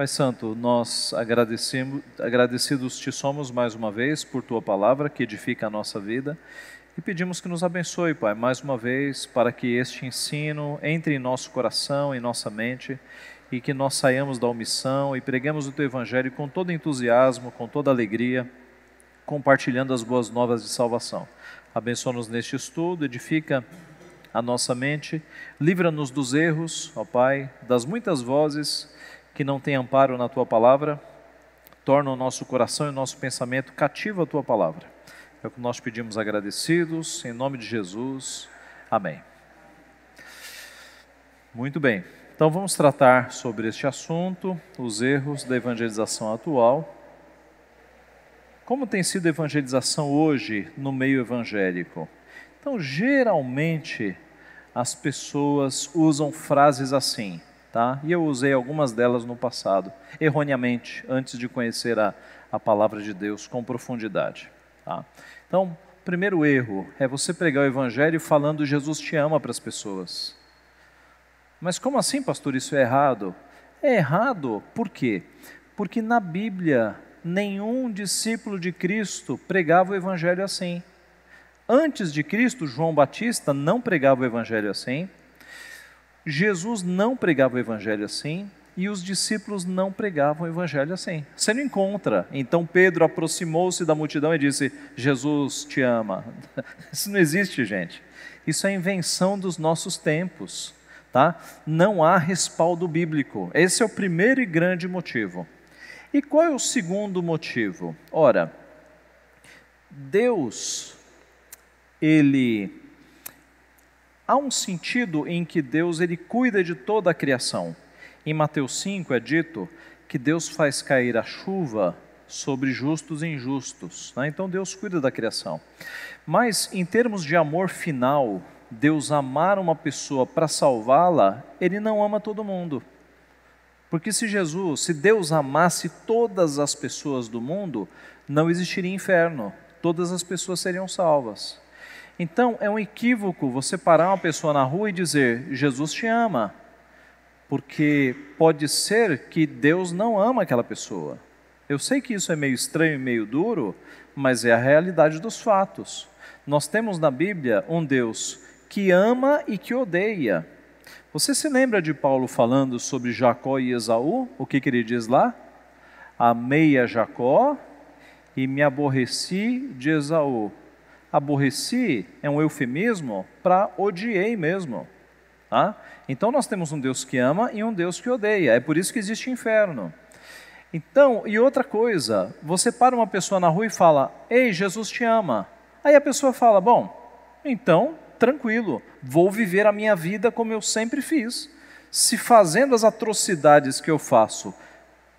Pai Santo, nós agradecidos te somos mais uma vez por Tua palavra que edifica a nossa vida e pedimos que nos abençoe, Pai, mais uma vez para que este ensino entre em nosso coração, em nossa mente e que nós saiamos da omissão e preguemos o Teu Evangelho com todo entusiasmo, com toda alegria, compartilhando as boas novas de salvação. Abençoa-nos neste estudo, edifica a nossa mente, livra-nos dos erros, ó Pai, das muitas vozes que não têm amparo na Tua palavra, torna o nosso coração e o nosso pensamento cativo à Tua palavra. É o que nós pedimos agradecidos, em nome de Jesus. Amém. Muito bem, então vamos tratar sobre este assunto, os erros da evangelização atual. Como tem sido a evangelização hoje no meio evangélico? Então, geralmente, as pessoas usam frases assim, tá? E eu usei algumas delas no passado, erroneamente, antes de conhecer a palavra de Deus com profundidade, tá? Então, o primeiro erro é você pregar o evangelho falando Jesus te ama para as pessoas. Mas como assim, pastor, isso é errado? É errado, por quê? Porque na Bíblia, nenhum discípulo de Cristo pregava o evangelho assim. Antes de Cristo, João Batista não pregava o evangelho assim, Jesus não pregava o evangelho assim, e os discípulos não pregavam o evangelho assim. Você não encontra. Então Pedro aproximou-se da multidão e disse, Jesus te ama. Isso não existe, gente. Isso é invenção dos nossos tempos, tá? Não há respaldo bíblico. Esse é o primeiro e grande motivo. E qual é o segundo motivo? Ora, Deus, há um sentido em que Deus cuida de toda a criação. Em Mateus 5 é dito que Deus faz cair a chuva sobre justos e injustos, né? Então Deus cuida da criação. Mas em termos de amor final, Deus amar uma pessoa para salvá-la, Ele não ama todo mundo. Porque se Deus amasse todas as pessoas do mundo, não existiria inferno, todas as pessoas seriam salvas. Então é um equívoco você parar uma pessoa na rua e dizer, Jesus te ama, porque pode ser que Deus não ama aquela pessoa. Eu sei que isso é meio estranho e meio duro, mas é a realidade dos fatos. Nós temos na Bíblia um Deus que ama e que odeia. Você se lembra de Paulo falando sobre Jacó e Esaú? O que ele diz lá? Amei a Jacó e me aborreci de Esaú. Aborreci é um eufemismo para odiei mesmo. Tá? Então nós temos um Deus que ama e um Deus que odeia. É por isso que existe inferno. Então, e outra coisa, você para uma pessoa na rua e fala, ei, Jesus te ama. Aí a pessoa fala, bom, então, tranquilo, vou viver a minha vida como eu sempre fiz. Se fazendo as atrocidades que eu faço,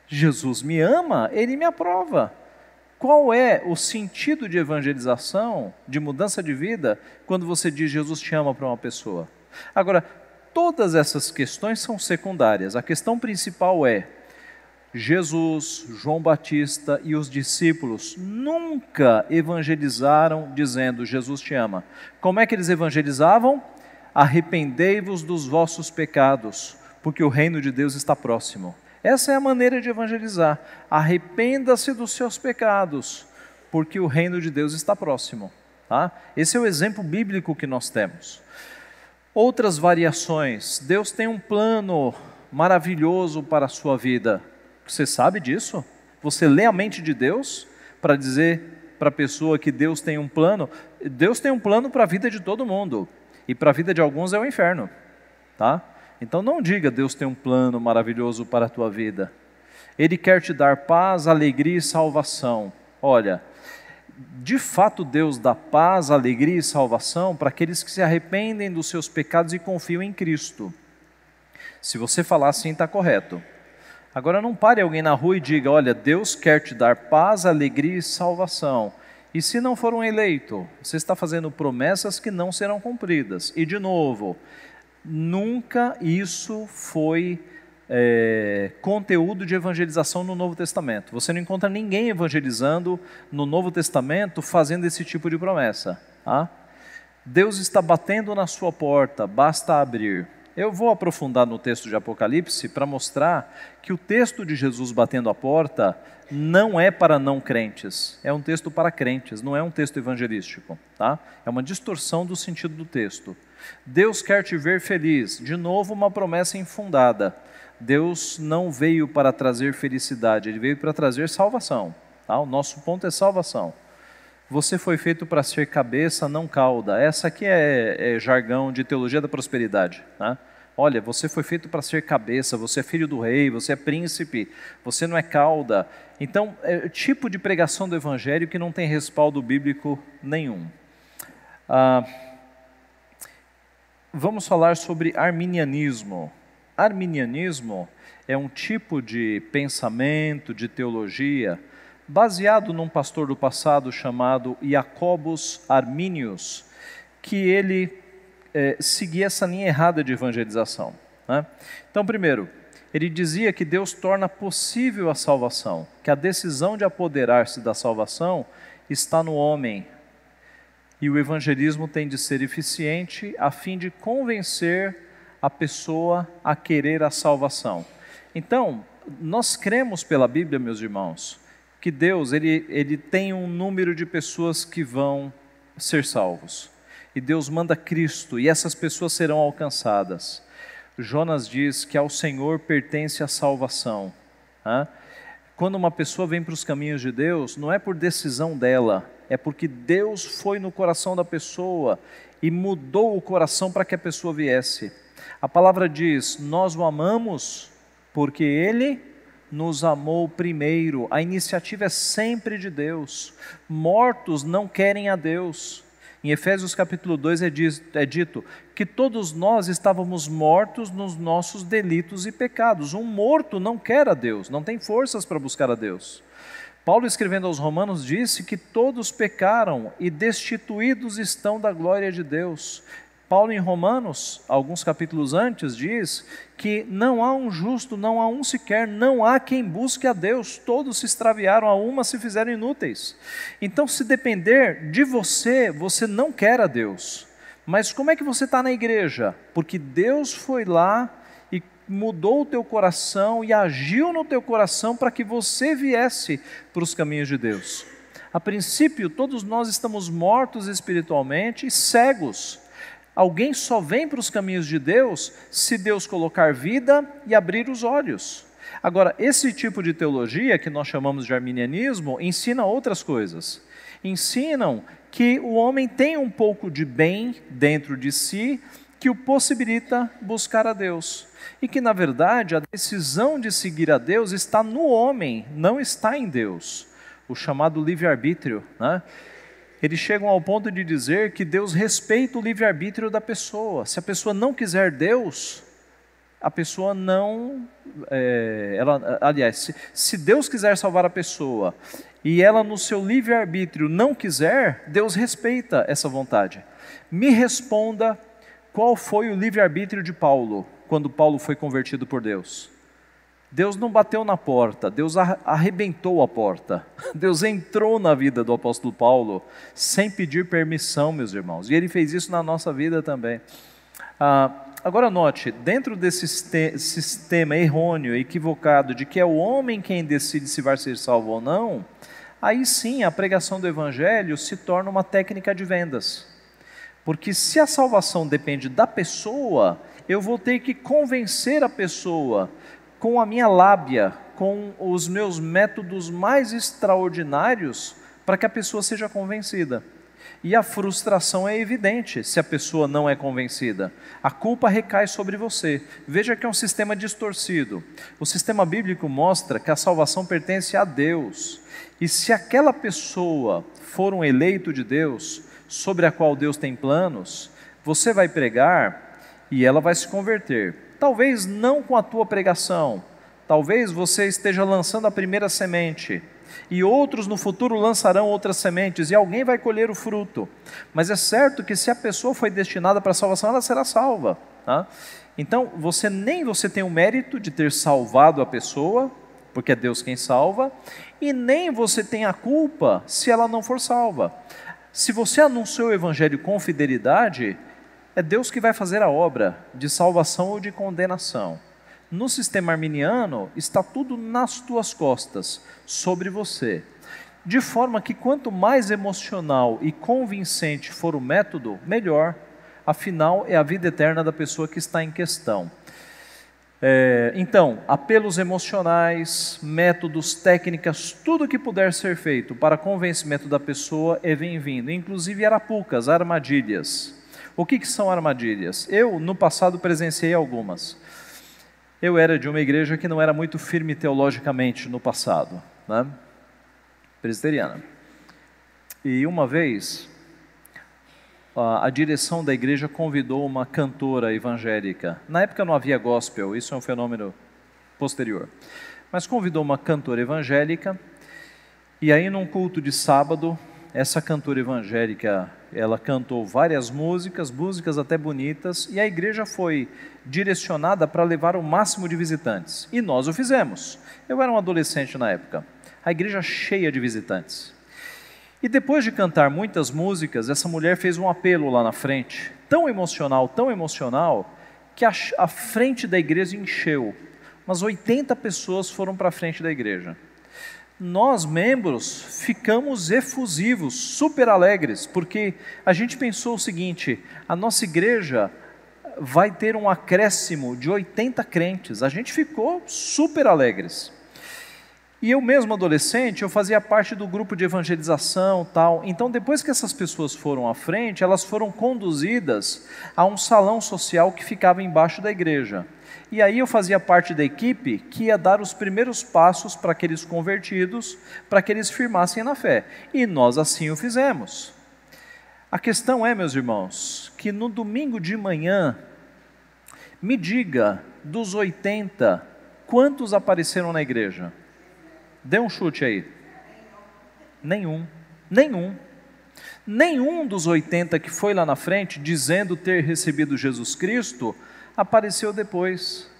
Jesus me ama, Ele me aprova. Qual é o sentido de evangelização, de mudança de vida, quando você diz Jesus te ama para uma pessoa? Agora, todas essas questões são secundárias. A questão principal é, Jesus, João Batista e os discípulos nunca evangelizaram dizendo Jesus te ama. Como é que eles evangelizavam? Arrependei-vos dos vossos pecados, porque o reino de Deus está próximo. Essa é a maneira de evangelizar. Arrependa-se dos seus pecados, porque o reino de Deus está próximo. Tá? Esse é o exemplo bíblico que nós temos. Outras variações. Deus tem um plano maravilhoso para a sua vida. Você sabe disso? Você lê a mente de Deus para dizer para a pessoa que Deus tem um plano? Deus tem um plano para a vida de todo mundo. E para a vida de alguns é o inferno. Tá? Então não diga Deus tem um plano maravilhoso para a tua vida. Ele quer te dar paz, alegria e salvação. Olha, de fato Deus dá paz, alegria e salvação para aqueles que se arrependem dos seus pecados e confiam em Cristo. Se você falar assim, está correto. Agora não pare alguém na rua e diga, olha, Deus quer te dar paz, alegria e salvação. E se não for um eleito, você está fazendo promessas que não serão cumpridas. E de novo, nunca isso foi conteúdo de evangelização no Novo Testamento. Você não encontra ninguém evangelizando no Novo Testamento fazendo esse tipo de promessa. Tá? Deus está batendo na sua porta, basta abrir. Eu vou aprofundar no texto de Apocalipse para mostrar que o texto de Jesus batendo a porta não é para não crentes, é um texto para crentes, não é um texto evangelístico, tá? É uma distorção do sentido do texto. Deus quer te ver feliz, de novo uma promessa infundada. Deus não veio para trazer felicidade, Ele veio para trazer salvação, tá? O nosso ponto é salvação. Você foi feito para ser cabeça, não cauda. Essa aqui é jargão de teologia da prosperidade, né? Olha, você foi feito para ser cabeça, você é filho do rei, você é príncipe, você não é cauda. Então, é o tipo de pregação do evangelho que não tem respaldo bíblico nenhum. Vamos falar sobre arminianismo. Arminianismo é um tipo de pensamento, de teologia, baseado num pastor do passado chamado Jacobus Arminius, que ele seguia essa linha errada de evangelização, né? Então, primeiro, ele dizia que Deus torna possível a salvação, que a decisão de apoderar-se da salvação está no homem, e o evangelismo tem de ser eficiente a fim de convencer a pessoa a querer a salvação. Então, nós cremos pela Bíblia, meus irmãos, que Deus ele tem um número de pessoas que vão ser salvos. E Deus manda Cristo, e essas pessoas serão alcançadas. Jonas diz que ao Senhor pertence a salvação. Quando uma pessoa vem para os caminhos de Deus, não é por decisão dela, é porque Deus foi no coração da pessoa e mudou o coração para que a pessoa viesse. A palavra diz, nós o amamos porque Ele nos amou primeiro. A iniciativa é sempre de Deus. Mortos não querem a Deus. Em Efésios capítulo 2 é dito que todos nós estávamos mortos nos nossos delitos e pecados. Um morto não quer a Deus, não tem forças para buscar a Deus. Paulo, escrevendo aos Romanos, disse que todos pecaram e destituídos estão da glória de Deus. Paulo, em Romanos, alguns capítulos antes, diz que não há um justo, não há um sequer, não há quem busque a Deus, todos se extraviaram, a uma se fizeram inúteis. Então, se depender de você, você não quer a Deus. Mas como é que você está na igreja? Porque Deus foi lá e mudou o teu coração e agiu no teu coração para que você viesse para os caminhos de Deus. A princípio, todos nós estamos mortos espiritualmente e cegos. Alguém só vem para os caminhos de Deus se Deus colocar vida e abrir os olhos. Agora, esse tipo de teologia, que nós chamamos de arminianismo, ensina outras coisas. Ensinam que o homem tem um pouco de bem dentro de si que o possibilita buscar a Deus. E que, na verdade, a decisão de seguir a Deus está no homem, não está em Deus. O chamado livre-arbítrio, né? Eles chegam ao ponto de dizer que Deus respeita o livre-arbítrio da pessoa. Se a pessoa não quiser Deus, a pessoa não... se Deus quiser salvar a pessoa e ela no seu livre-arbítrio não quiser, Deus respeita essa vontade. Me responda qual foi o livre-arbítrio de Paulo, quando Paulo foi convertido por Deus. Deus não bateu na porta, Deus arrebentou a porta. Deus entrou na vida do apóstolo Paulo sem pedir permissão, meus irmãos. E Ele fez isso na nossa vida também. Agora note, dentro desse sistema errôneo, equivocado, de que é o homem quem decide se vai ser salvo ou não, aí sim a pregação do Evangelho se torna uma técnica de vendas. Porque se a salvação depende da pessoa, eu vou ter que convencer a pessoa com a minha lábia, com os meus métodos mais extraordinários, para que a pessoa seja convencida. E a frustração é evidente se a pessoa não é convencida. A culpa recai sobre você. Veja que é um sistema distorcido. O sistema bíblico mostra que a salvação pertence a Deus. E se aquela pessoa for um eleito de Deus, sobre a qual Deus tem planos, você vai pregar e ela vai se converter. Talvez não com a tua pregação, talvez você esteja lançando a primeira semente, e outros no futuro lançarão outras sementes, e alguém vai colher o fruto. Mas é certo que se a pessoa foi destinada para a salvação, ela será salva, tá? Então, você tem o mérito de ter salvado a pessoa, porque é Deus quem salva, e nem você tem a culpa se ela não for salva. Se você anunciou o evangelho com fidelidade, É Deus que vai fazer a obra de salvação ou de condenação. No sistema arminiano, está tudo nas tuas costas, sobre você. De forma que quanto mais emocional e convincente for o método, melhor. Afinal, é a vida eterna da pessoa que está em questão. Então, apelos emocionais, métodos, técnicas, tudo que puder ser feito para convencimento da pessoa é bem-vindo, inclusive arapucas, armadilhas. O que são armadilhas? Eu, no passado, presenciei algumas. Eu era de uma igreja que não era muito firme teologicamente no passado, né? Presbiteriana. E uma vez, a direção da igreja convidou uma cantora evangélica. Na época não havia gospel, isso é um fenômeno posterior. Mas convidou uma cantora evangélica, e aí num culto de sábado, essa cantora evangélica, ela cantou várias músicas até bonitas, e a igreja foi direcionada para levar o máximo de visitantes. E nós o fizemos. Eu era um adolescente na época. A igreja cheia de visitantes. E depois de cantar muitas músicas, essa mulher fez um apelo lá na frente, tão emocional, que a frente da igreja encheu. Umas 80 pessoas foram para a frente da igreja. Nós, membros, ficamos efusivos, super alegres, porque a gente pensou o seguinte: a nossa igreja vai ter um acréscimo de 80 crentes. A gente ficou super alegres. E eu mesmo, adolescente, eu fazia parte do grupo de evangelização, tal. Então, depois que essas pessoas foram à frente, elas foram conduzidas a um salão social que ficava embaixo da igreja. E aí eu fazia parte da equipe que ia dar os primeiros passos para aqueles convertidos, para que eles firmassem na fé. E nós assim o fizemos. A questão é, meus irmãos, que no domingo de manhã, me diga, dos 80, quantos apareceram na igreja? Dê um chute aí. Nenhum dos 80 que foi lá na frente, dizendo ter recebido Jesus Cristo, apareceu depois.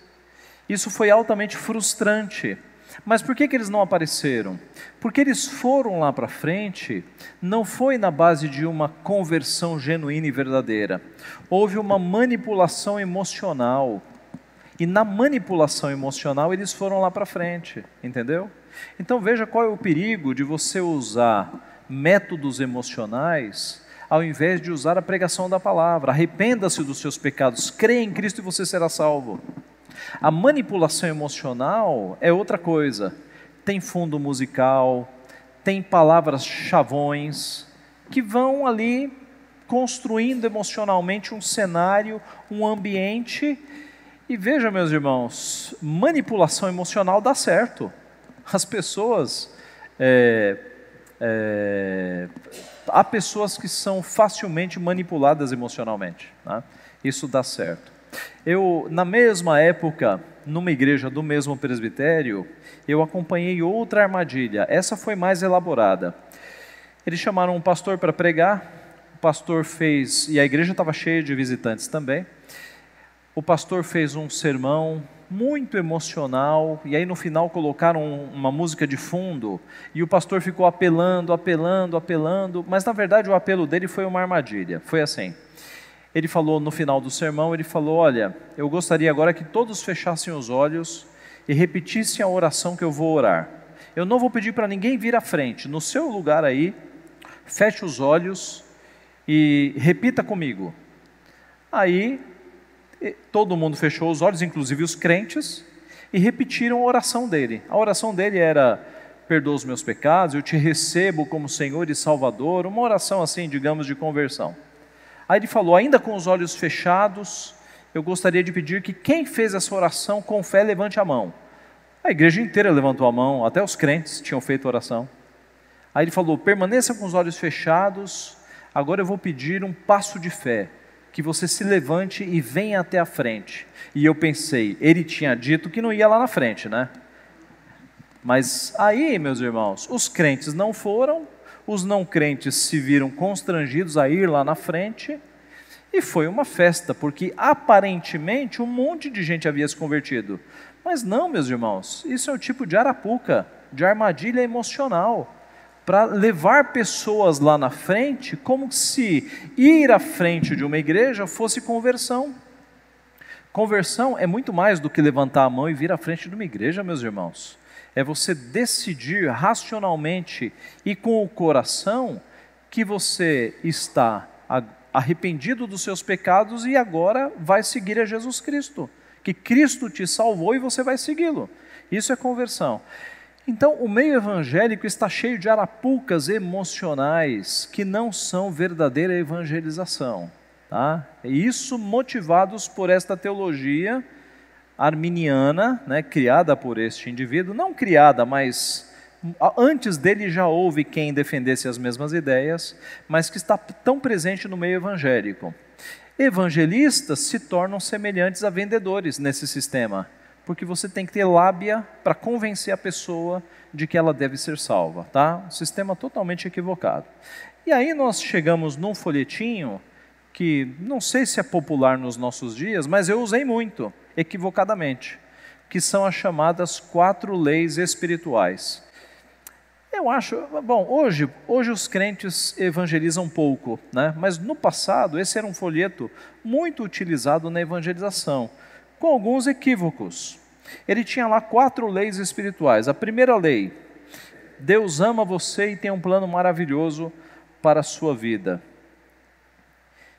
Isso foi altamente frustrante. Mas por que eles não apareceram? Porque eles foram lá para frente, não foi na base de uma conversão genuína e verdadeira. Houve uma manipulação emocional. E na manipulação emocional eles foram lá para frente, entendeu? Então veja qual é o perigo de você usar métodos emocionais ao invés de usar a pregação da palavra. Arrependa-se dos seus pecados, creia em Cristo e você será salvo. A manipulação emocional é outra coisa. Tem fundo musical, tem palavras chavões que vão ali construindo emocionalmente um cenário, um ambiente. E veja, meus irmãos, manipulação emocional dá certo. As pessoas, há pessoas que são facilmente manipuladas emocionalmente, né? Isso dá certo. Eu, na mesma época, numa igreja do mesmo presbitério, eu acompanhei outra armadilha. Essa foi mais elaborada. Eles chamaram um pastor para pregar, o pastor fez, e a igreja estava cheia de visitantes também. O pastor fez um sermão muito emocional, e aí no final colocaram uma música de fundo, e o pastor ficou apelando, mas na verdade o apelo dele foi uma armadilha. Foi assim, ele falou no final do sermão, ele falou: olha, eu gostaria agora que todos fechassem os olhos e repetissem a oração que eu vou orar. Eu não vou pedir para ninguém vir à frente, no seu lugar aí, feche os olhos e repita comigo. Aí todo mundo fechou os olhos, inclusive os crentes, e repetiram a oração dele. A oração dele era: perdoa os meus pecados, eu te recebo como Senhor e Salvador, uma oração assim, digamos, de conversão. Aí ele falou, ainda com os olhos fechados, eu gostaria de pedir que quem fez essa oração com fé, levante a mão. A igreja inteira levantou a mão, até os crentes tinham feito oração. Aí ele falou, permaneça com os olhos fechados, agora eu vou pedir um passo de fé, que você se levante e venha até a frente. E eu pensei, ele tinha dito que não ia lá na frente, né? Mas aí, meus irmãos, os crentes não foram, os não crentes se viram constrangidos a ir lá na frente, e foi uma festa, porque aparentemente um monte de gente havia se convertido. Mas não, meus irmãos, isso é um tipo de arapuca, de armadilha emocional. para levar pessoas lá na frente, como se ir à frente de uma igreja fosse conversão. Conversão é muito mais do que levantar a mão e vir à frente de uma igreja, meus irmãos. É você decidir racionalmente e com o coração que você está arrependido dos seus pecados e agora vai seguir a Jesus Cristo. Que Cristo te salvou e você vai segui-lo. Isso é conversão. Então, o meio evangélico está cheio de arapucas emocionais que não são verdadeira evangelização. Tá? E isso motivados por esta teologia arminiana, né, criada por este indivíduo, não criada, mas antes dele já houve quem defendesse as mesmas ideias, mas que está tão presente no meio evangélico. Evangelistas se tornam semelhantes a vendedores nesse sistema, porque você tem que ter lábia para convencer a pessoa de que ela deve ser salva, tá? Um sistema totalmente equivocado. E aí nós chegamos num folhetinho que não sei se é popular nos nossos dias, mas eu usei muito, equivocadamente, que são as chamadas 4 leis espirituais. Eu acho, bom, hoje os crentes evangelizam pouco, né? Mas no passado esse era um folheto muito utilizado na evangelização, com alguns equívocos. Ele tinha lá 4 leis espirituais. A primeira lei: Deus ama você e tem um plano maravilhoso para a sua vida.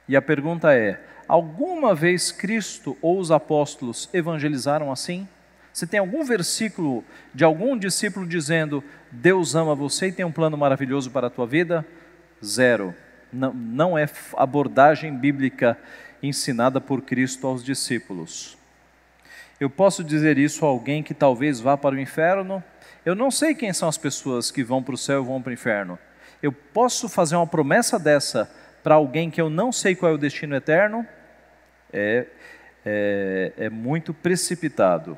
E a pergunta é: alguma vez Cristo ou os apóstolos evangelizaram assim? Você tem algum versículo de algum discípulo dizendo: Deus ama você e tem um plano maravilhoso para a tua vida? Zero. Não é abordagem bíblica ensinada por Cristo aos discípulos. Eu posso dizer isso a alguém que talvez vá para o inferno? Eu não sei quem são as pessoas que vão para o céu e vão para o inferno. Eu posso fazer uma promessa dessa para alguém que eu não sei qual é o destino eterno? É muito precipitado.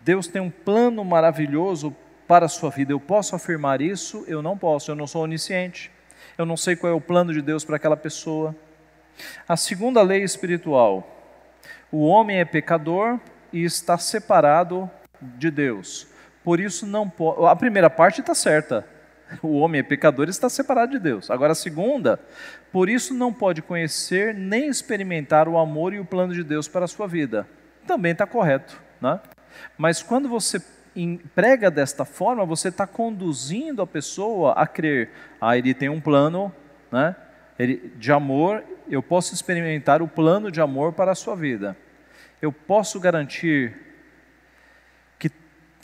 Deus tem um plano maravilhoso para a sua vida. Eu posso afirmar isso? Eu não posso, eu não sou onisciente. Eu não sei qual é o plano de Deus para aquela pessoa. A segunda lei espiritual: o homem é pecador e está separado de Deus. Por isso não pode. A primeira parte está certa. O homem é pecador e está separado de Deus. Agora a segunda: por isso não pode conhecer nem experimentar o amor e o plano de Deus para a sua vida. Também está correto, né? Mas quando você prega desta forma, você está conduzindo a pessoa a crer: ele tem um plano, né, de amor, eu posso experimentar o plano de amor para a sua vida. Eu posso garantir que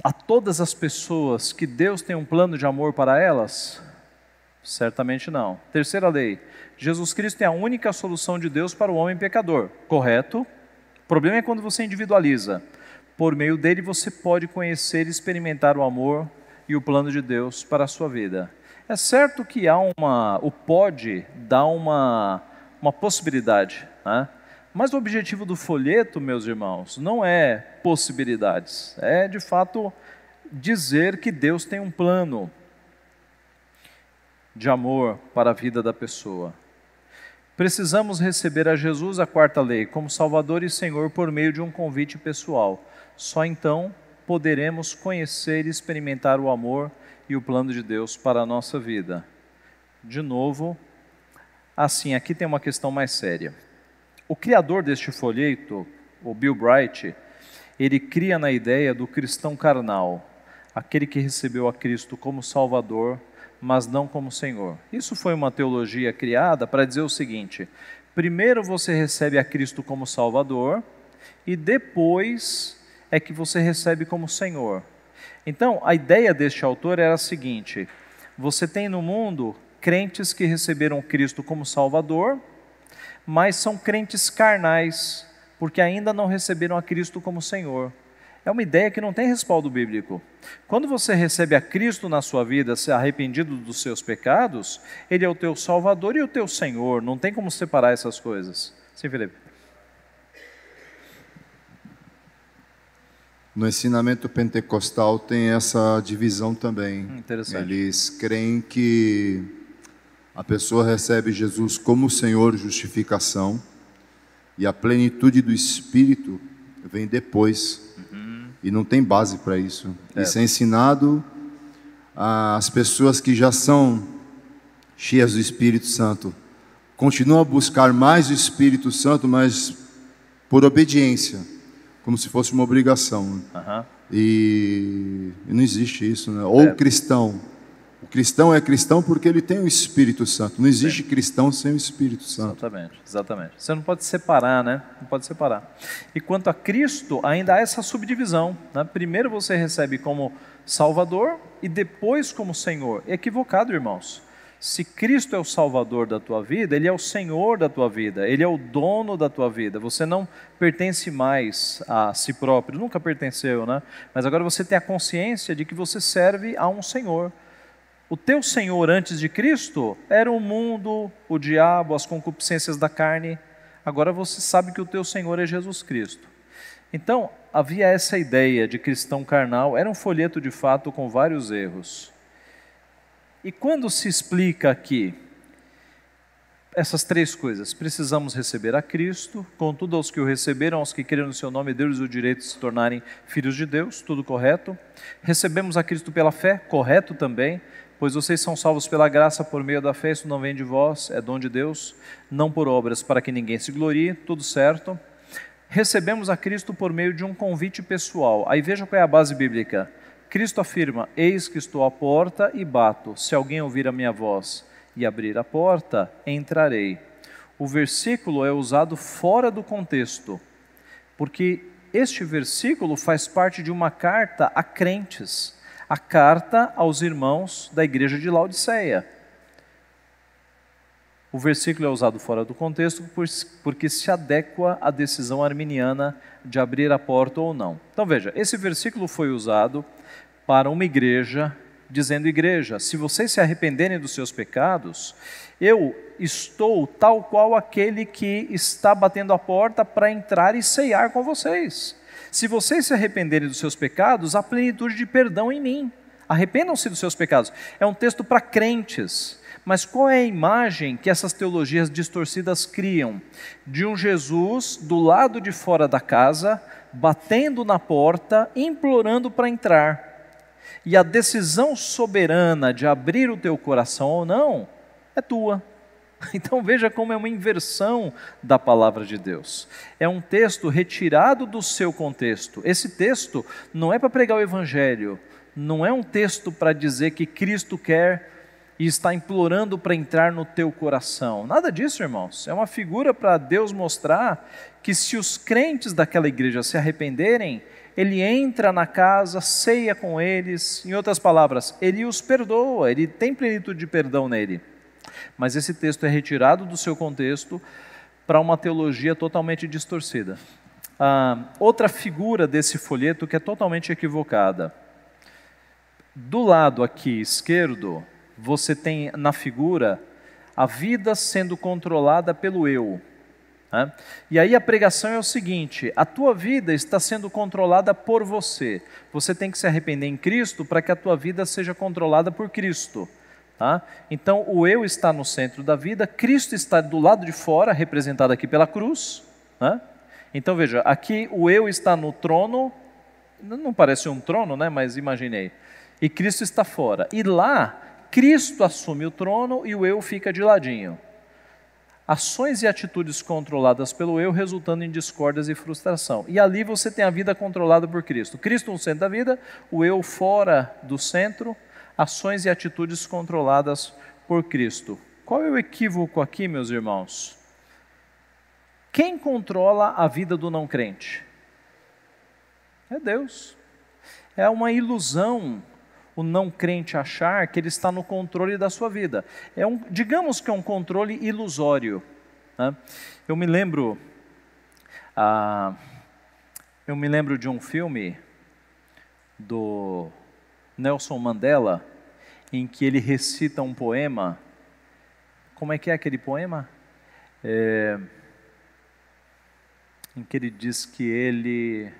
a todas as pessoas que Deus tem um plano de amor para elas? Certamente não. Terceira lei: Jesus Cristo é a única solução de Deus para o homem pecador. Correto? O problema é quando você individualiza. Por meio dele você pode conhecer e experimentar o amor e o plano de Deus para a sua vida. É certo que o pode dá uma possibilidade, né? Mas o objetivo do folheto, meus irmãos, não é possibilidades. É, de fato, dizer que Deus tem um plano de amor para a vida da pessoa. Precisamos receber a Jesus, a 4ª lei, como Salvador e Senhor por meio de um convite pessoal. Só então poderemos conhecer e experimentar o amor e o plano de Deus para a nossa vida. De novo, assim, aqui tem uma questão mais séria. O criador deste folheto, o Bill Bright, ele cria na ideia do cristão carnal, aquele que recebeu a Cristo como Salvador, mas não como Senhor. Isso foi uma teologia criada para dizer o seguinte: primeiro você recebe a Cristo como Salvador e depois é que você recebe como Senhor. Então, a ideia deste autor era a seguinte: você tem no mundo crentes que receberam Cristo como Salvador, mas são crentes carnais, porque ainda não receberam a Cristo como Senhor. É uma ideia que não tem respaldo bíblico. Quando você recebe a Cristo na sua vida, se arrependido dos seus pecados, Ele é o teu Salvador e o teu Senhor. Não tem como separar essas coisas. Sim, Felipe? No ensinamento pentecostal tem essa divisão também. Interessante. Eles creem que a pessoa recebe Jesus como Senhor, justificação, e a plenitude do Espírito vem depois. E não tem base para isso. Isso é ensinado as pessoas que já são cheias do Espírito Santo continuam a buscar mais o Espírito Santo, mas por obediência, como se fosse uma obrigação. E não existe isso, né? Ou cristão. O cristão é cristão porque ele tem o Espírito Santo. Não existe cristão sem o Espírito Santo. Exatamente. Você não pode separar, né? Não pode separar. E quanto a Cristo, ainda há essa subdivisão, né? Primeiro você recebe como Salvador e depois como Senhor. É equivocado, irmãos. Se Cristo é o Salvador da tua vida, Ele é o Senhor da tua vida, Ele é o dono da tua vida. Você não pertence mais a si próprio, nunca pertenceu, né? Mas agora você tem a consciência de que você serve a um Senhor. O teu Senhor antes de Cristo era o mundo, o diabo, as concupiscências da carne. Agora você sabe que o teu Senhor é Jesus Cristo. Então, havia essa ideia de cristão carnal, era um folheto de fato com vários erros. E quando se explica aqui essas três coisas, precisamos receber a Cristo, contudo aos que o receberam, aos que creram no seu nome, deu-lhes o direito de se tornarem filhos de Deus, tudo correto. Recebemos a Cristo pela fé, correto também, pois vocês são salvos pela graça por meio da fé, isso não vem de vós, é dom de Deus, não por obras para que ninguém se glorie, tudo certo. Recebemos a Cristo por meio de um convite pessoal, aí veja qual é a base bíblica. Cristo afirma, eis que estou à porta e bato, se alguém ouvir a minha voz e abrir a porta, entrarei. O versículo é usado fora do contexto, porque este versículo faz parte de uma carta a crentes, a carta aos irmãos da igreja de Laodiceia. O versículo é usado fora do contexto porque se adequa à decisão arminiana de abrir a porta ou não. Então veja, esse versículo foi usado para uma igreja, dizendo: igreja, se vocês se arrependerem dos seus pecados, eu estou tal qual aquele que está batendo a porta para entrar e ceiar com vocês. Se vocês se arrependerem dos seus pecados, há plenitude de perdão em mim. Arrependam-se dos seus pecados. É um texto para crentes. Mas qual é a imagem que essas teologias distorcidas criam? De um Jesus do lado de fora da casa, batendo na porta, implorando para entrar. E a decisão soberana de abrir o teu coração ou não, é tua. Então veja como é uma inversão da palavra de Deus. É um texto retirado do seu contexto. Esse texto não é para pregar o evangelho, não é um texto para dizer que Cristo quer e está implorando para entrar no teu coração. Nada disso, irmãos. É uma figura para Deus mostrar que se os crentes daquela igreja se arrependerem, Ele entra na casa, ceia com eles. Em outras palavras, Ele os perdoa, Ele tem plenitude de perdão nele. Mas esse texto é retirado do seu contexto para uma teologia totalmente distorcida. Outra figura desse folheto que é totalmente equivocada. Do lado aqui esquerdo, você tem na figura a vida sendo controlada pelo eu. Né? E aí a pregação é o seguinte: a tua vida está sendo controlada por você. Você tem que se arrepender em Cristo para que a tua vida seja controlada por Cristo. Tá? Então o eu está no centro da vida, Cristo está do lado de fora, representado aqui pela cruz. Né? Então veja, aqui o eu está no trono, não parece um trono, né? Mas imaginei. E Cristo está fora. E lá, Cristo assume o trono e o eu fica de ladinho. Ações e atitudes controladas pelo eu, resultando em discórdias e frustração. E ali você tem a vida controlada por Cristo. Cristo no centro da vida, o eu fora do centro, ações e atitudes controladas por Cristo. Qual é o equívoco aqui, meus irmãos? Quem controla a vida do não crente? É Deus. É uma ilusão o não crente achar que ele está no controle da sua vida. Digamos que é um controle ilusório. Né? Eu me lembro de um filme do Nelson Mandela, em que ele recita um poema. Como é que é aquele poema? Em que ele diz que ele...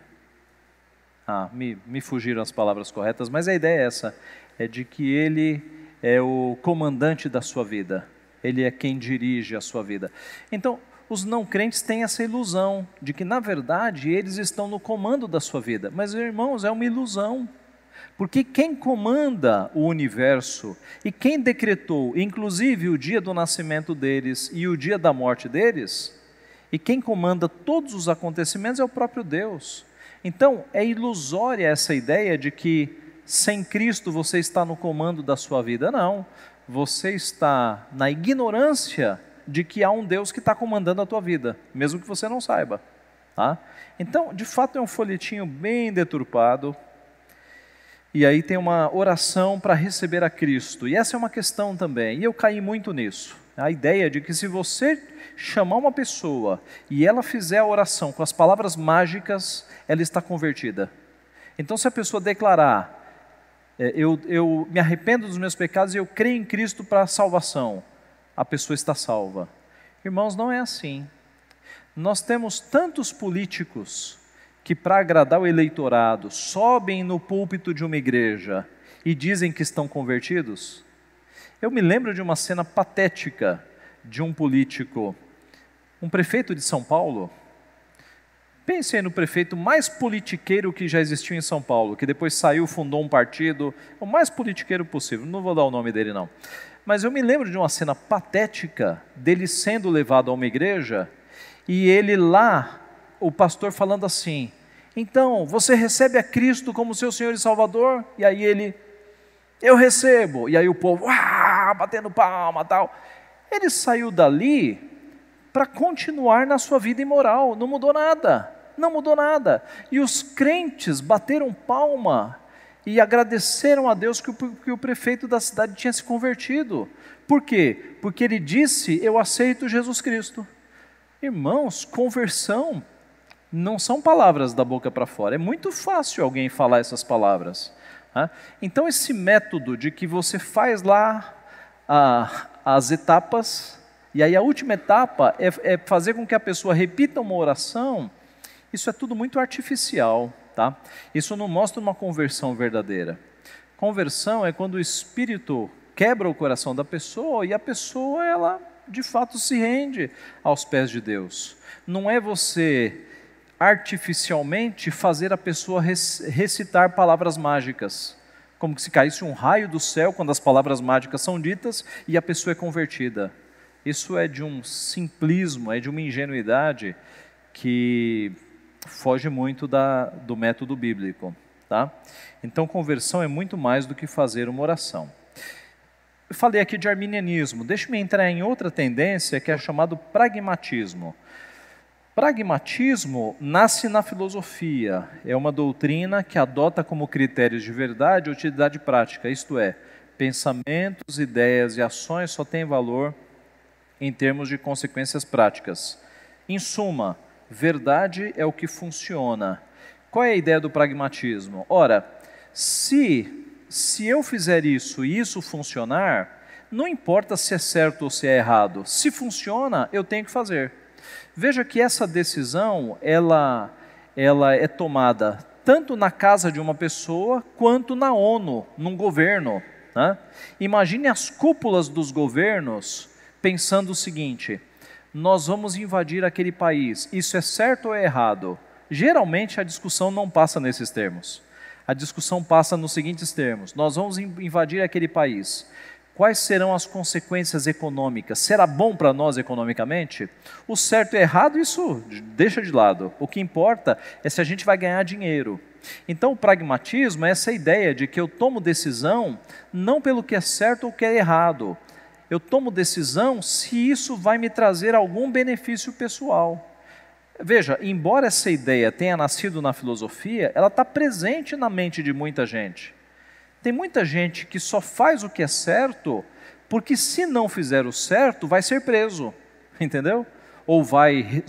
me fugiram as palavras corretas, mas a ideia é essa, é de que ele é o comandante da sua vida, ele é quem dirige a sua vida. Então, os não crentes têm essa ilusão de que, na verdade, eles estão no comando da sua vida, mas, irmãos, é uma ilusão. Porque quem comanda o universo e quem decretou, inclusive, o dia do nascimento deles e o dia da morte deles, e quem comanda todos os acontecimentos é o próprio Deus. Então, é ilusória essa ideia de que sem Cristo você está no comando da sua vida. Não, você está na ignorância de que há um Deus que está comandando a tua vida, mesmo que você não saiba. Tá? Então, de fato, é um folhetinho bem deturpado. E aí tem uma oração para receber a Cristo. E essa é uma questão também, e eu caí muito nisso. A ideia de que se você chamar uma pessoa e ela fizer a oração com as palavras mágicas, ela está convertida. Então, se a pessoa declarar, eu me arrependo dos meus pecados e eu creio em Cristo para a salvação, a pessoa está salva. Irmãos, não é assim. Nós temos tantos políticos que, para agradar o eleitorado, sobem no púlpito de uma igreja e dizem que estão convertidos. Eu me lembro de uma cena patética de um político, um prefeito de São Paulo. Pensem no prefeito mais politiqueiro que já existiu em São Paulo, que depois saiu, fundou um partido, o mais politiqueiro possível, não vou dar o nome dele não. Mas eu me lembro de uma cena patética dele sendo levado a uma igreja e ele lá, o pastor falando assim, então, você recebe a Cristo como seu Senhor e Salvador? E aí ele, eu recebo. E aí o povo, batendo palma e tal. Ele saiu dali para continuar na sua vida imoral, não mudou nada, não mudou nada. E os crentes bateram palma e agradeceram a Deus que o prefeito da cidade tinha se convertido. Por quê? Porque ele disse, eu aceito Jesus Cristo. Irmãos, conversão não são palavras da boca para fora, é muito fácil alguém falar essas palavras. Então esse método de que você faz lá as etapas, e aí a última etapa é fazer com que a pessoa repita uma oração, isso é tudo muito artificial, tá? Isso não mostra uma conversão verdadeira. Conversão é quando o Espírito quebra o coração da pessoa e a pessoa, ela de fato se rende aos pés de Deus. Não é você artificialmente fazer a pessoa recitar palavras mágicas, como se caísse um raio do céu quando as palavras mágicas são ditas e a pessoa é convertida. Isso é de um simplismo, é de uma ingenuidade que foge muito do método bíblico. Tá? Então, conversão é muito mais do que fazer uma oração. Eu falei aqui de arminianismo, deixe-me entrar em outra tendência que é chamado pragmatismo. Pragmatismo nasce na filosofia, é uma doutrina que adota como critérios de verdade a utilidade prática, isto é, pensamentos, ideias e ações só têm valor em termos de consequências práticas. Em suma, verdade é o que funciona. Qual é a ideia do pragmatismo? Ora, se eu fizer isso e isso funcionar, não importa se é certo ou se é errado, se funciona, eu tenho que fazer. Veja que essa decisão, ela é tomada tanto na casa de uma pessoa, quanto na ONU, num governo. Né? Imagine as cúpulas dos governos pensando o seguinte, nós vamos invadir aquele país, isso é certo ou é errado? Geralmente a discussão não passa nesses termos. A discussão passa nos seguintes termos, nós vamos invadir aquele país. Quais serão as consequências econômicas? Será bom para nós economicamente? O certo e errado, isso deixa de lado. O que importa é se a gente vai ganhar dinheiro. Então, o pragmatismo é essa ideia de que eu tomo decisão não pelo que é certo ou que é errado. Eu tomo decisão se isso vai me trazer algum benefício pessoal. Veja, embora essa ideia tenha nascido na filosofia, ela está presente na mente de muita gente. Tem muita gente que só faz o que é certo, porque se não fizer o certo, vai ser preso, entendeu? Ou vai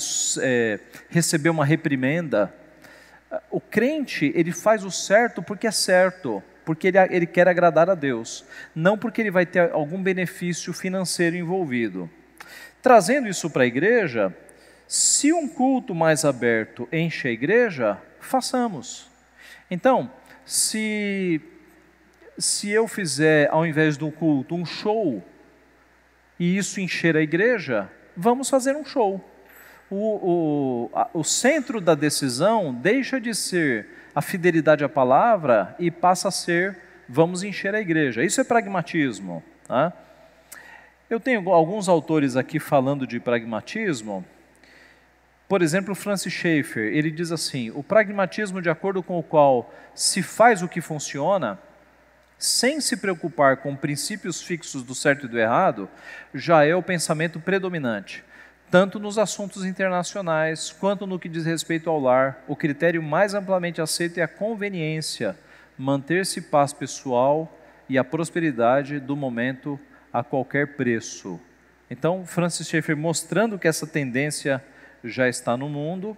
receber uma reprimenda. O crente, ele faz o certo porque é certo, porque ele quer agradar a Deus, não porque ele vai ter algum benefício financeiro envolvido. Trazendo isso para a igreja, se um culto mais aberto enche a igreja, façamos. Então, se eu fizer, ao invés do culto, um show, e isso encher a igreja, vamos fazer um show. o centro da decisão deixa de ser a fidelidade à palavra e passa a ser, vamos encher a igreja. Isso é pragmatismo. Tá? Eu tenho alguns autores aqui falando de pragmatismo. Por exemplo, Francis Schaeffer, ele diz assim: o pragmatismo de acordo com o qual se faz o que funciona, sem se preocupar com princípios fixos do certo e do errado, já é o pensamento predominante. Tanto nos assuntos internacionais, quanto no que diz respeito ao lar, o critério mais amplamente aceito é a conveniência, manter-se paz pessoal e a prosperidade do momento a qualquer preço. Então, Francis Schaeffer mostrando que essa tendência já está no mundo.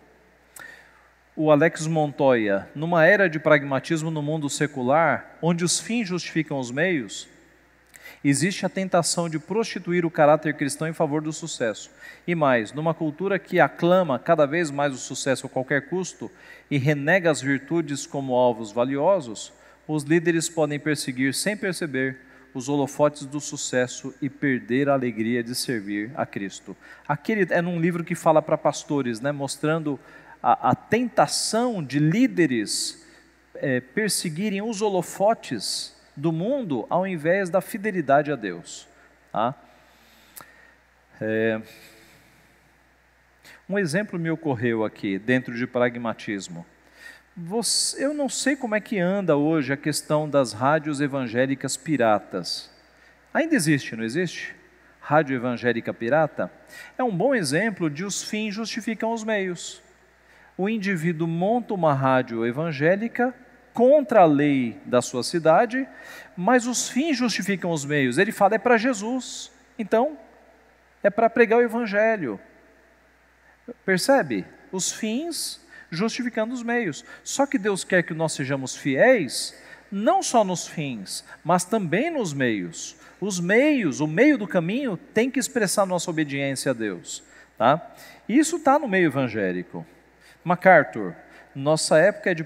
O Alex Montoya, numa era de pragmatismo no mundo secular, onde os fins justificam os meios, existe a tentação de prostituir o caráter cristão em favor do sucesso. E mais, numa cultura que aclama cada vez mais o sucesso a qualquer custo e renega as virtudes como alvos valiosos, os líderes podem perseguir sem perceber os holofotes do sucesso e perder a alegria de servir a Cristo. Aquele é num livro que fala para pastores, né, mostrando a tentação de líderes perseguirem os holofotes do mundo ao invés da fidelidade a Deus. Tá? Um exemplo me ocorreu aqui, dentro de pragmatismo. Eu não sei como é que anda hoje a questão das rádios evangélicas piratas. Ainda existe, não existe? Rádio evangélica pirata? É um bom exemplo de os fins justificam os meios. O indivíduo monta uma rádio evangélica contra a lei da sua cidade, mas os fins justificam os meios. Ele fala, é para Jesus, então é para pregar o evangelho. Percebe? Os fins justificando os meios. Só que Deus quer que nós sejamos fiéis, não só nos fins, mas também nos meios. Os meios, o meio do caminho tem que expressar nossa obediência a Deus. Tá? E isso está no meio evangélico. MacArthur, nossa época é de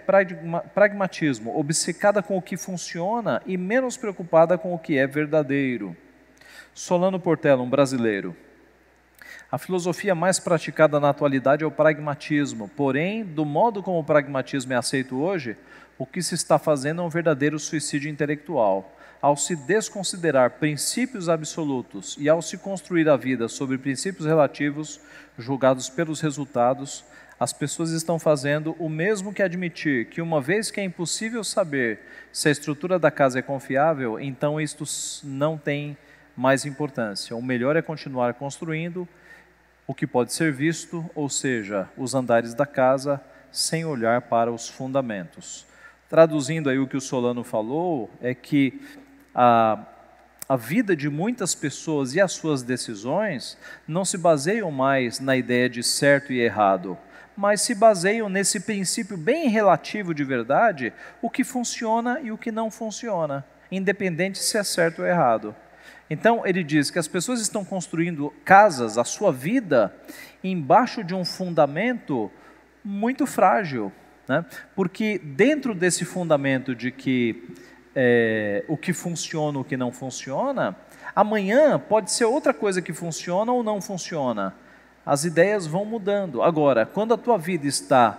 pragmatismo, obcecada com o que funciona e menos preocupada com o que é verdadeiro. Solano Portela, um brasileiro. A filosofia mais praticada na atualidade é o pragmatismo, porém, do modo como o pragmatismo é aceito hoje, o que se está fazendo é um verdadeiro suicídio intelectual. Ao se desconsiderar princípios absolutos e ao se construir a vida sobre princípios relativos, julgados pelos resultados, as pessoas estão fazendo o mesmo que admitir que, uma vez que é impossível saber se a estrutura da casa é confiável, então isto não tem mais importância. O melhor é continuar construindo o que pode ser visto, ou seja, os andares da casa, sem olhar para os fundamentos. Traduzindo aí o que o Solano falou, é que a vida de muitas pessoas e as suas decisões não se baseiam mais na ideia de certo e errado, mas se baseiam nesse princípio bem relativo de verdade, o que funciona e o que não funciona, independente se é certo ou errado. Então, ele diz que as pessoas estão construindo casas, a sua vida, embaixo de um fundamento muito frágil, né? Porque dentro desse fundamento de que o que funciona, o que não funciona, amanhã pode ser outra coisa que funciona ou não funciona. As ideias vão mudando. Agora, quando a tua vida está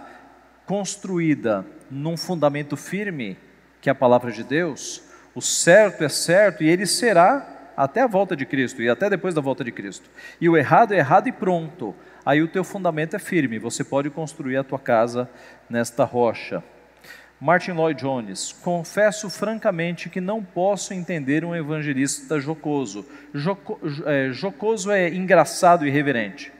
construída num fundamento firme, que é a palavra de Deus, o certo é certo e ele será até a volta de Cristo e até depois da volta de Cristo. E o errado é errado e pronto. Aí o teu fundamento é firme, você pode construir a tua casa nesta rocha. Martin Lloyd Jones, confesso francamente que não posso entender um evangelista jocoso. Jocoso é engraçado e irreverente.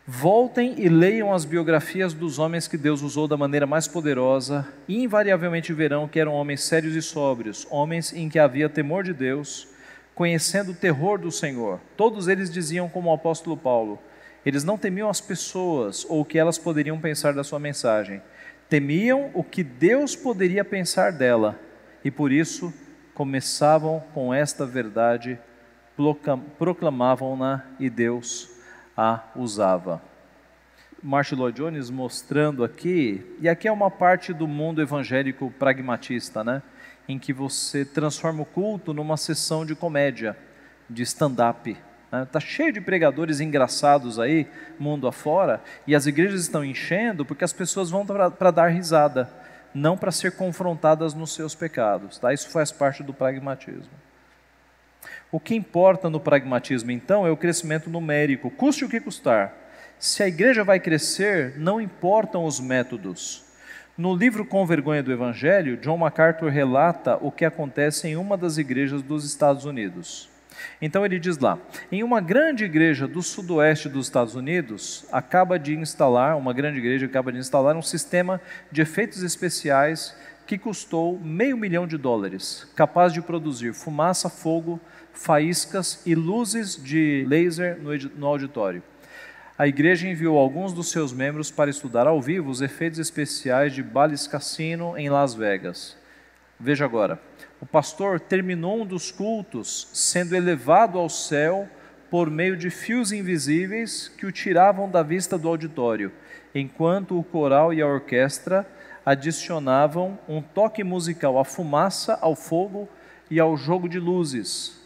Voltem e leiam as biografias dos homens que Deus usou da maneira mais poderosa e invariavelmente verão que eram homens sérios e sóbrios, homens em que havia temor de Deus, conhecendo o terror do Senhor. Todos eles diziam como o apóstolo Paulo, eles não temiam as pessoas ou o que elas poderiam pensar da sua mensagem, temiam o que Deus poderia pensar dela e por isso começavam com esta verdade, proclamavam-na e Deus a usava. Martin Lloyd Jones mostrando aqui, e aqui é uma parte do mundo evangélico pragmatista, né? Em que você transforma o culto numa sessão de comédia, de stand-up, Está cheio de pregadores engraçados aí, mundo afora, e as igrejas estão enchendo porque as pessoas vão para dar risada, não para ser confrontadas nos seus pecados. Tá? Isso faz parte do pragmatismo. O que importa no pragmatismo, então, é o crescimento numérico, custe o que custar. Se a igreja vai crescer, não importam os métodos. No livro Com Vergonha do Evangelho, John MacArthur relata o que acontece em uma das igrejas dos Estados Unidos. Então ele diz lá, em uma grande igreja do sudoeste dos Estados Unidos, uma grande igreja acaba de instalar um sistema de efeitos especiais que custou $500 mil, capaz de produzir fumaça, fogo, faíscas e luzes de laser no auditório. A igreja enviou alguns dos seus membros para estudar ao vivo os efeitos especiais de Bally's Cassino em Las Vegas. Veja agora, o pastor terminou um dos cultos sendo elevado ao céu por meio de fios invisíveis que o tiravam da vista do auditório, enquanto o coral e a orquestra adicionavam um toque musical à fumaça, ao fogo e ao jogo de luzes.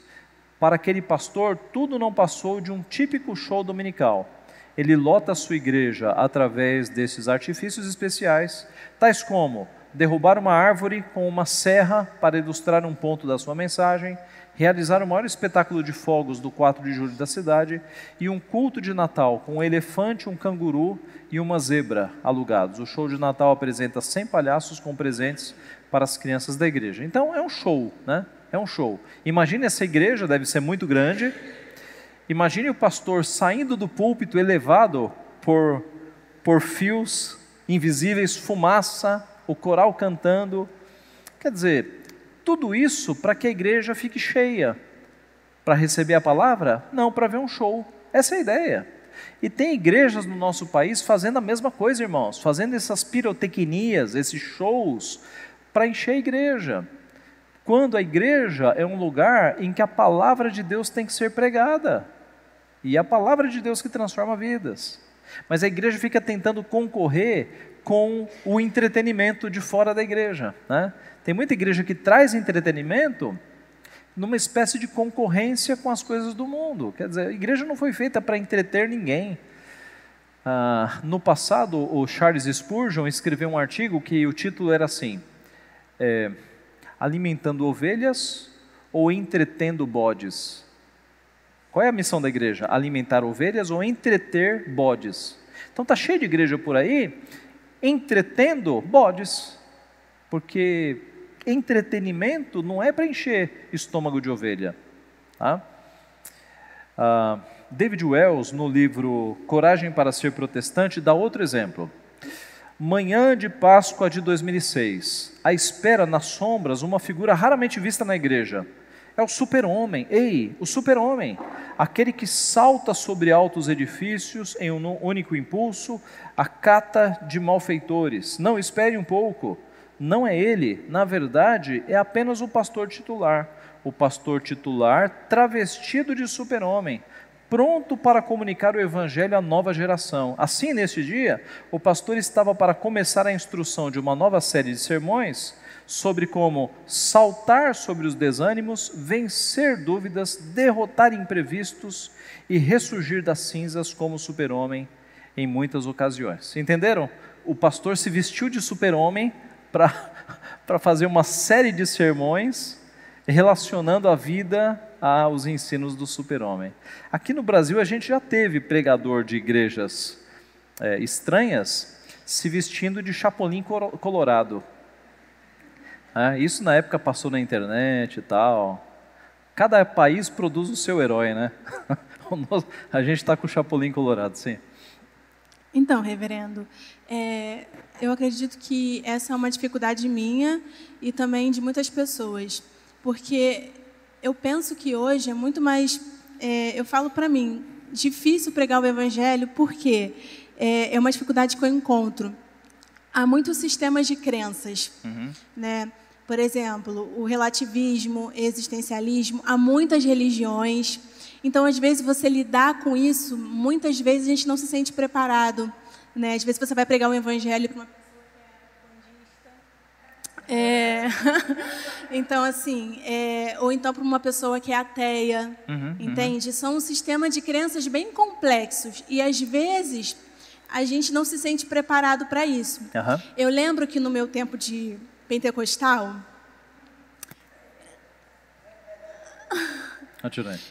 Para aquele pastor, tudo não passou de um típico show dominical. Ele lota a sua igreja através desses artifícios especiais, tais como derrubar uma árvore com uma serra para ilustrar um ponto da sua mensagem, realizar o maior espetáculo de fogos do 4 de julho da cidade e um culto de Natal com um elefante, um canguru e uma zebra alugados. O show de Natal apresenta 100 palhaços com presentes para as crianças da igreja. Então é um show, né? É um show. Imagine essa igreja, deve ser muito grande. Imagine o pastor saindo do púlpito elevado por fios invisíveis, fumaça, o coral cantando. Quer dizer, tudo isso para que a igreja fique cheia. Para receber a palavra? Não, para ver um show. Essa é a ideia. E tem igrejas no nosso país fazendo a mesma coisa, irmãos, fazendo essas pirotecnias, esses shows, para encher a igreja. Quando a igreja é um lugar em que a palavra de Deus tem que ser pregada. E é a palavra de Deus que transforma vidas. Mas a igreja fica tentando concorrer com o entretenimento de fora da igreja, né? Tem muita igreja que traz entretenimento numa espécie de concorrência com as coisas do mundo. Quer dizer, a igreja não foi feita para entreter ninguém. No passado, o Charles Spurgeon escreveu um artigo que o título era assim, alimentando ovelhas ou entretendo bodes? Qual é a missão da igreja? Alimentar ovelhas ou entreter bodes? Então está cheio de igreja por aí entretendo bodes, porque entretenimento não é para encher estômago de ovelha. Tá? David Wells, no livro Coragem para Ser Protestante, dá outro exemplo. Manhã de Páscoa de 2006, à espera nas sombras uma figura raramente vista na igreja. É o super-homem, o super-homem, aquele que salta sobre altos edifícios em um único impulso, a cata de malfeitores. Não, espere um pouco, não é ele, na verdade é apenas o pastor titular travestido de super-homem, pronto para comunicar o evangelho à nova geração. Assim, neste dia, o pastor estava para começar a instrução de uma nova série de sermões sobre como saltar sobre os desânimos, vencer dúvidas, derrotar imprevistos e ressurgir das cinzas como super-homem em muitas ocasiões. Entenderam? O pastor se vestiu de super-homem para fazer uma série de sermões relacionando a vida aos ensinos do super-homem. Aqui no Brasil a gente já teve pregador de igrejas estranhas se vestindo de Chapolin Colorado. Isso na época passou na internet e tal. Cada país produz o seu herói, né? A gente está com o Chapolin Colorado, sim. Então, reverendo, eu acredito que essa é uma dificuldade minha e também de muitas pessoas, porque eu penso que hoje é muito mais, eu falo para mim, difícil pregar o evangelho, porque é uma dificuldade que eu encontro. Há muitos sistemas de crenças, né? Por exemplo, o relativismo, existencialismo, há muitas religiões. Então, às vezes, você lidar com isso, muitas vezes a gente não se sente preparado, né? Às vezes você vai pregar um evangelho para uma pessoa que é É, então, assim, ou então para uma pessoa que é ateia, entende? São um sistema de crenças bem complexos e, às vezes, a gente não se sente preparado para isso. Eu lembro que no meu tempo de pentecostal,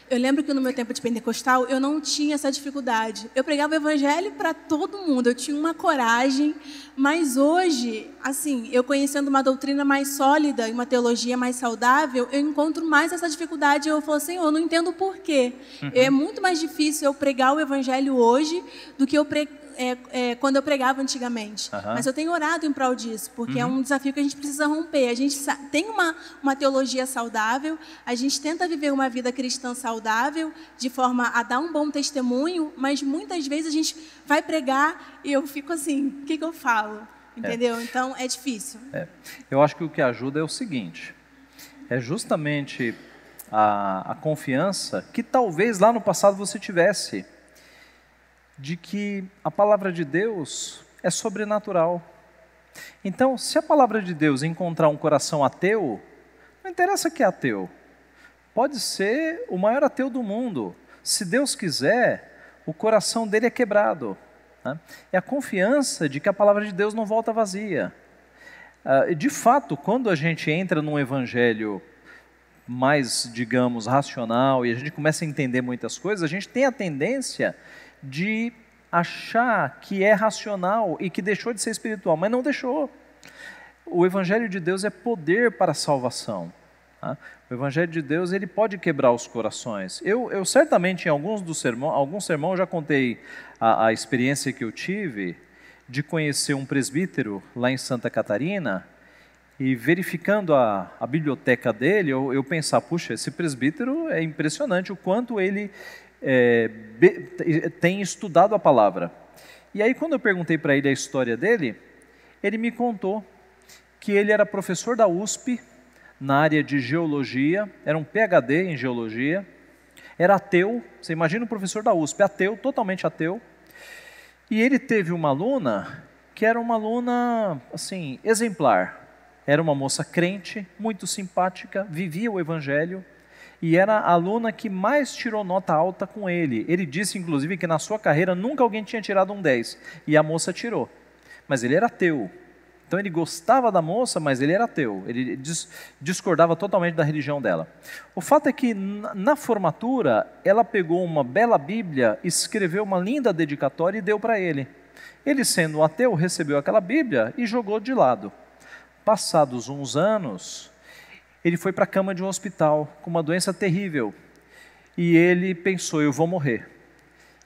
eu lembro que no meu tempo de pentecostal eu não tinha essa dificuldade. Eu pregava o evangelho para todo mundo, eu tinha uma coragem, mas hoje, assim, eu conhecendo uma doutrina mais sólida e uma teologia mais saudável, eu encontro mais essa dificuldade. Eu falo, Senhor, eu não entendo o porquê. É muito mais difícil eu pregar o evangelho hoje do que quando eu pregava antigamente. Mas eu tenho orado em prol disso, porque é um desafio que a gente precisa romper. A gente tem uma teologia saudável, a gente tenta viver uma vida cristã saudável, de forma a dar um bom testemunho, mas muitas vezes a gente vai pregar e eu fico assim, o que eu falo? Entendeu? Então, é difícil. Eu acho que o que ajuda é o seguinte, é justamente a confiança que talvez lá no passado você tivesse, de que a palavra de Deus é sobrenatural. Então, se a palavra de Deus encontrar um coração ateu, não interessa que é ateu, pode ser o maior ateu do mundo. Se Deus quiser, o coração dele é quebrado. É a confiança de que a palavra de Deus não volta vazia. De fato, quando a gente entra num evangelho mais, digamos, racional e a gente começa a entender muitas coisas, a gente tem a tendência de achar que é racional e que deixou de ser espiritual, mas não deixou. O Evangelho de Deus é poder para a salvação. O Evangelho de Deus, ele pode quebrar os corações. Eu certamente, em alguns sermões, já contei a experiência que eu tive de conhecer um presbítero lá em Santa Catarina e verificando a biblioteca dele, eu pensar, puxa, esse presbítero é impressionante o quanto ele tem estudado a palavra. E aí quando eu perguntei para ele a história dele, ele me contou que ele era professor da USP na área de geologia, era um PhD em geologia, era ateu, você imagina um professor da USP, ateu, totalmente ateu, e ele teve uma aluna que era uma aluna, assim, exemplar, era uma moça crente, muito simpática, vivia o evangelho, e era a aluna que mais tirou nota alta com ele. Ele disse, inclusive, que na sua carreira nunca alguém tinha tirado um 10, e a moça tirou. Mas ele era ateu. Então ele gostava da moça, mas ele era ateu. Ele discordava totalmente da religião dela. O fato é que, na formatura, ela pegou uma bela Bíblia, escreveu uma linda dedicatória e deu para ele. Ele, sendo um ateu, recebeu aquela Bíblia e jogou de lado. Passados uns anos, ele foi para a cama de um hospital com uma doença terrível e ele pensou, eu vou morrer.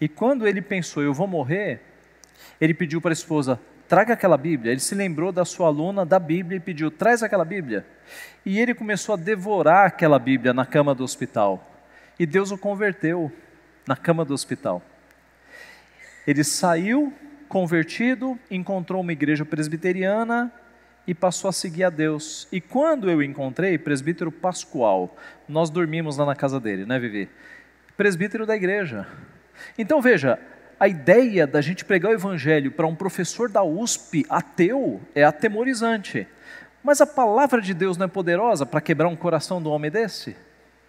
E quando ele pensou, eu vou morrer, ele pediu para a esposa, traga aquela Bíblia. Ele se lembrou da sua aluna, da Bíblia, e pediu, traz aquela Bíblia. E ele começou a devorar aquela Bíblia na cama do hospital. E Deus o converteu na cama do hospital. Ele saiu convertido, encontrou uma igreja presbiteriana e passou a seguir a Deus. E quando eu encontrei, presbítero Pascoal, nós dormimos lá na casa dele, né, Vivi? Presbítero da igreja. Então veja, a ideia da gente pregar o evangelho para um professor da USP ateu é atemorizante. Mas a palavra de Deus não é poderosa para quebrar um coração do homem desse?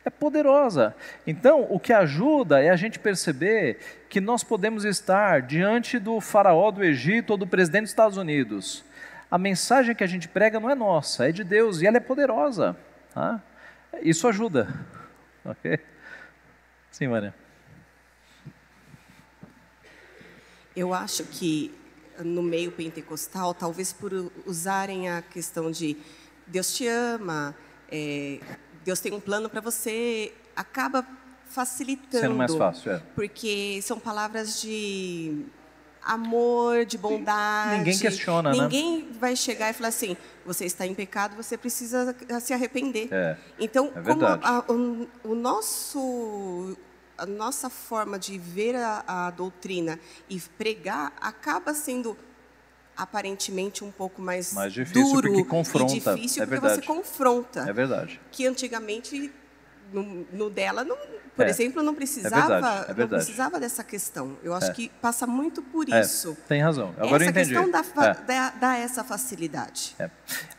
É poderosa. Então, o que ajuda é a gente perceber que nós podemos estar diante do faraó do Egito ou do presidente dos Estados Unidos. A mensagem que a gente prega não é nossa, é de Deus e ela é poderosa. Tá? Isso ajuda. Ok? Sim, Maria. Eu acho que no meio pentecostal, talvez por usarem a questão de Deus te ama, Deus tem um plano para você, acaba facilitando. Sendo mais fácil, Porque são palavras de amor, de bondade. Ninguém questiona, Ninguém vai chegar e falar assim, você está em pecado, você precisa se arrepender. Então, como a nossa forma de ver a doutrina e pregar acaba sendo aparentemente um pouco mais difícil, duro porque confronta. E difícil porque você confronta. É verdade. Que antigamente no dela, por exemplo, não precisava, verdade. não precisava dessa questão. Eu acho que passa muito por isso. Tem razão. Agora eu entendi. Essa questão dá essa facilidade.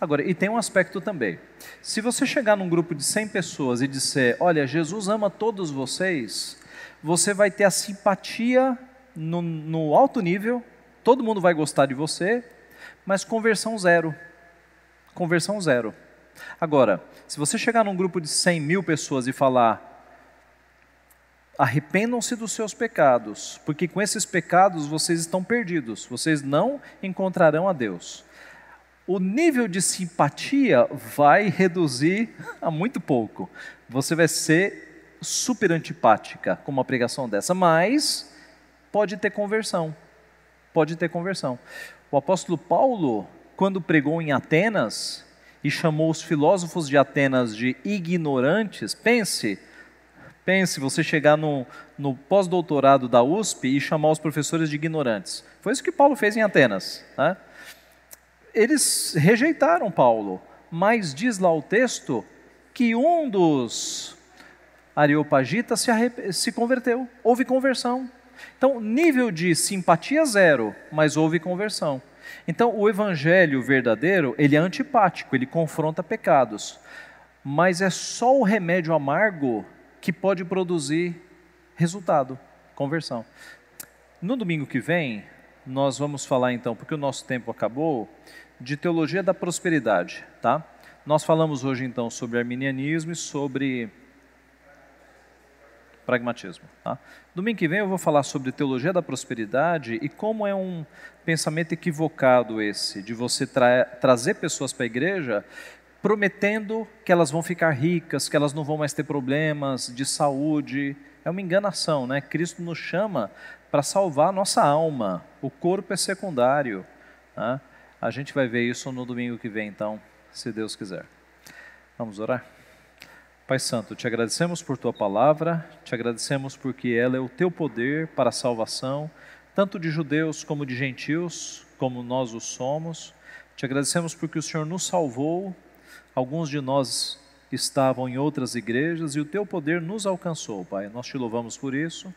Agora, e tem um aspecto também. Se você chegar num grupo de 100 pessoas e disser, olha, Jesus ama todos vocês, você vai ter a simpatia no alto nível, todo mundo vai gostar de você, mas conversão zero. Conversão zero. Agora, se você chegar num grupo de 100 mil pessoas e falar, arrependam-se dos seus pecados, porque com esses pecados vocês estão perdidos, vocês não encontrarão a Deus. O nível de simpatia vai reduzir a muito pouco. Você vai ser super antipática com uma pregação dessa, mas pode ter conversão. Pode ter conversão. O apóstolo Paulo, quando pregou em Atenas e chamou os filósofos de Atenas de ignorantes, pense, você chegar no pós-doutorado da USP e chamar os professores de ignorantes. Foi isso que Paulo fez em Atenas, né? Eles rejeitaram Paulo, mas diz lá o texto que um dos areopagitas se converteu, houve conversão. Então, nível de simpatia zero, mas houve conversão. Então, o evangelho verdadeiro, ele é antipático, ele confronta pecados, mas é só o remédio amargo que pode produzir resultado, conversão. No domingo que vem, nós vamos falar então, porque o nosso tempo acabou, de teologia da prosperidade, tá? Nós falamos hoje então sobre arminianismo e sobre pragmatismo, tá? Domingo que vem eu vou falar sobre teologia da prosperidade e como é um pensamento equivocado esse, de você trazer pessoas para a igreja prometendo que elas vão ficar ricas, que elas não vão mais ter problemas de saúde. É uma enganação, né? Cristo nos chama para salvar a nossa alma, o corpo é secundário, né? A gente vai ver isso no domingo que vem, então, se Deus quiser. Vamos orar? Pai Santo, te agradecemos por tua palavra, te agradecemos porque ela é o teu poder para a salvação, tanto de judeus como de gentios, como nós o somos. Te agradecemos porque o Senhor nos salvou, alguns de nós estavam em outras igrejas e o teu poder nos alcançou, Pai. Nós te louvamos por isso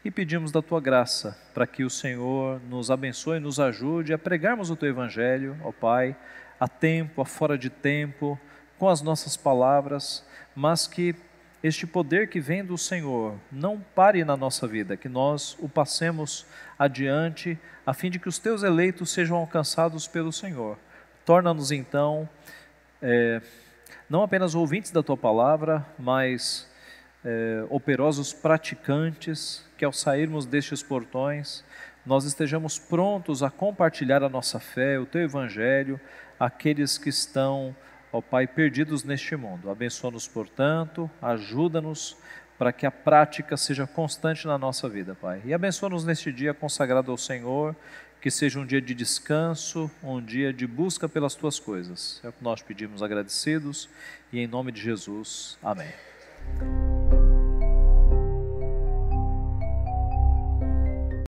e pedimos da tua graça para que o Senhor nos abençoe e nos ajude a pregarmos o teu evangelho, ó Pai, a tempo, a fora de tempo, com as nossas palavras, mas que este poder que vem do Senhor não pare na nossa vida, que nós o passemos adiante, a fim de que os teus eleitos sejam alcançados pelo Senhor. Torna-nos então não apenas ouvintes da tua palavra, mas operosos praticantes, que ao sairmos destes portões, nós estejamos prontos a compartilhar a nossa fé, o teu evangelho, àqueles que estão, ó Pai, perdidos neste mundo. Abençoa-nos, portanto, ajuda-nos para que a prática seja constante na nossa vida, Pai. E abençoa-nos neste dia consagrado ao Senhor, que seja um dia de descanso, um dia de busca pelas tuas coisas. É o que nós pedimos agradecidos e em nome de Jesus. Amém.